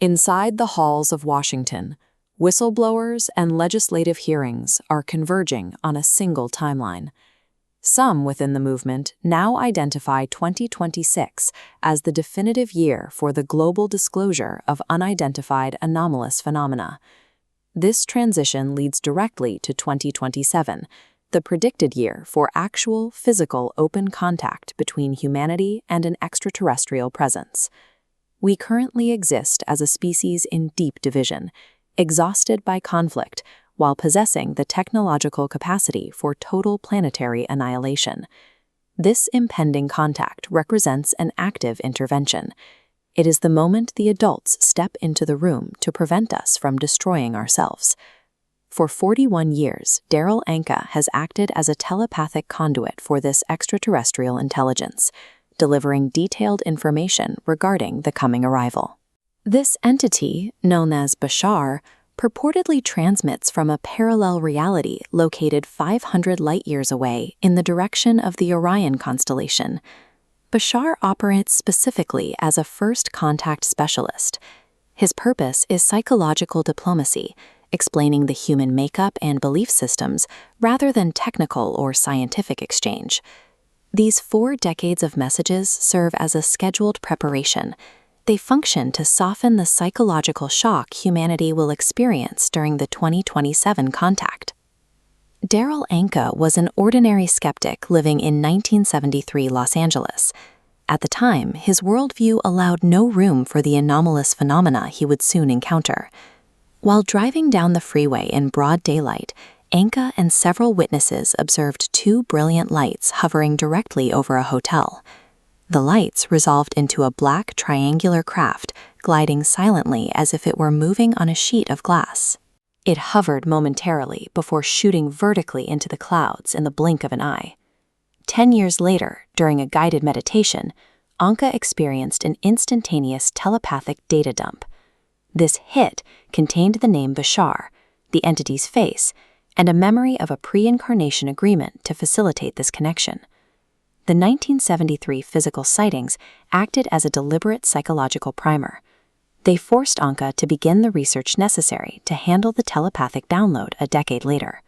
Inside the halls of Washington, whistleblowers and legislative hearings are converging on a single timeline. Some within the movement now identify 2026 as the definitive year for the global disclosure of unidentified anomalous phenomena. This transition leads directly to 2027, the predicted year for actual physical open contact between humanity and an extraterrestrial presence. We currently exist as a species in deep division, exhausted by conflict, while possessing the technological capacity for total planetary annihilation. This impending contact represents an active intervention. It is the moment the adults step into the room to prevent us from destroying ourselves. For 41 years, Daryl Anka has acted as a telepathic conduit for this extraterrestrial intelligence, delivering detailed information regarding the coming arrival. This entity, known as Bashar, purportedly transmits from a parallel reality located 500 light-years away in the direction of the Orion constellation. Bashar operates specifically as a first contact specialist. His purpose is psychological diplomacy, explaining the human makeup and belief systems rather than technical or scientific exchange. These 4 decades of messages serve as a scheduled preparation. They function to soften the psychological shock humanity will experience during the 2027 contact. Daryl Anka was an ordinary skeptic living in 1973 Los Angeles. At the time, his worldview allowed no room for the anomalous phenomena he would soon encounter. While driving down the freeway in broad daylight, Anka and several witnesses observed 2 brilliant lights hovering directly over a hotel. The lights resolved into a black triangular craft gliding silently as if it were moving on a sheet of glass. It hovered momentarily before shooting vertically into the clouds in the blink of an eye. 10 years later, during a guided meditation, Anka experienced an instantaneous telepathic data dump. This hit contained the name Bashar, the entity's face, and a memory of a pre-incarnation agreement to facilitate this connection. The 1973 physical sightings acted as a deliberate psychological primer. They forced Anka to begin the research necessary to handle the telepathic download a decade later.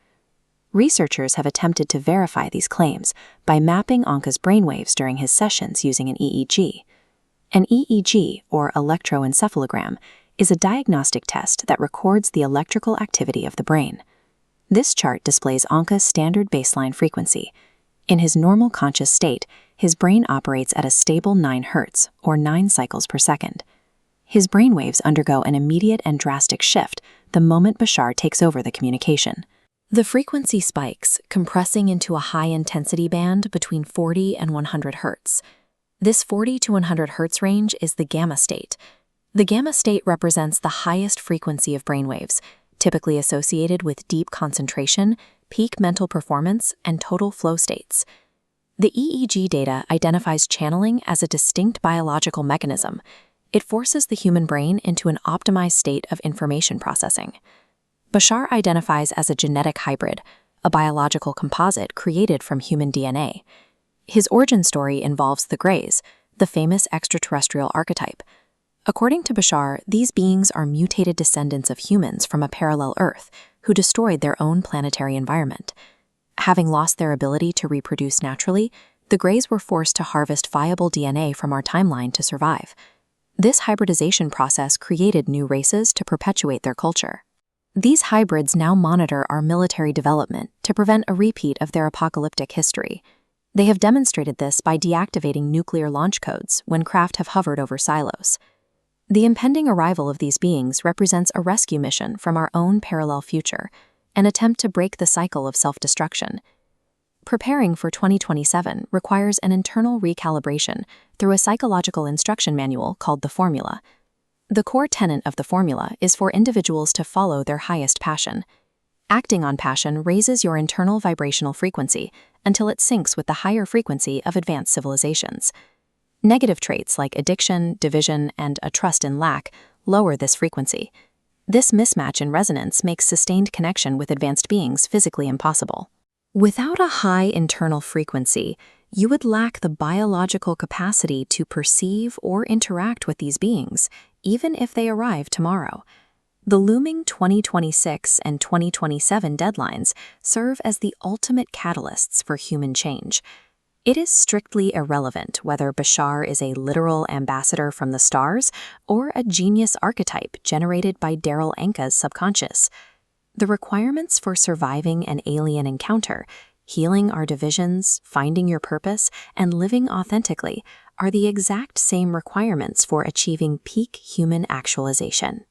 Researchers have attempted to verify these claims by mapping Anka's brainwaves during his sessions using an EEG. An EEG, or electroencephalogram, is a diagnostic test that records the electrical activity of the brain. This chart displays Anka's standard baseline frequency. In his normal conscious state, his brain operates at a stable 9 Hz, or 9 cycles per second. His brainwaves undergo an immediate and drastic shift the moment Bashar takes over the communication. The frequency spikes, compressing into a high-intensity band between 40 and 100 Hz. This 40 to 100 Hz range is the gamma state. The gamma state represents the highest frequency of brainwaves, typically associated with deep concentration, peak mental performance, and total flow states. The EEG data identifies channeling as a distinct biological mechanism. It forces the human brain into an optimized state of information processing. Bashar identifies as a genetic hybrid, a biological composite created from human DNA. His origin story involves the Greys, the famous extraterrestrial archetype. According to Bashar, these beings are mutated descendants of humans from a parallel Earth who destroyed their own planetary environment. Having lost their ability to reproduce naturally, the Greys were forced to harvest viable DNA from our timeline to survive. This hybridization process created new races to perpetuate their culture. These hybrids now monitor our military development to prevent a repeat of their apocalyptic history. They have demonstrated this by deactivating nuclear launch codes when craft have hovered over silos. The impending arrival of these beings represents a rescue mission from our own parallel future, an attempt to break the cycle of self-destruction. Preparing for 2027 requires an internal recalibration through a psychological instruction manual called the Formula. The core tenet of the formula is for individuals to follow their highest passion. Acting on passion raises your internal vibrational frequency until it syncs with the higher frequency of advanced civilizations. Negative traits like addiction, division, and a trust in lack lower this frequency. This mismatch in resonance makes sustained connection with advanced beings physically impossible. Without a high internal frequency, you would lack the biological capacity to perceive or interact with these beings, even if they arrive tomorrow. The looming 2026 and 2027 deadlines serve as the ultimate catalysts for human change. It is strictly irrelevant whether Bashar is a literal ambassador from the stars or a genius archetype generated by Daryl Anka's subconscious. The requirements for surviving an alien encounter, healing our divisions, finding your purpose, and living authentically are the exact same requirements for achieving peak human actualization.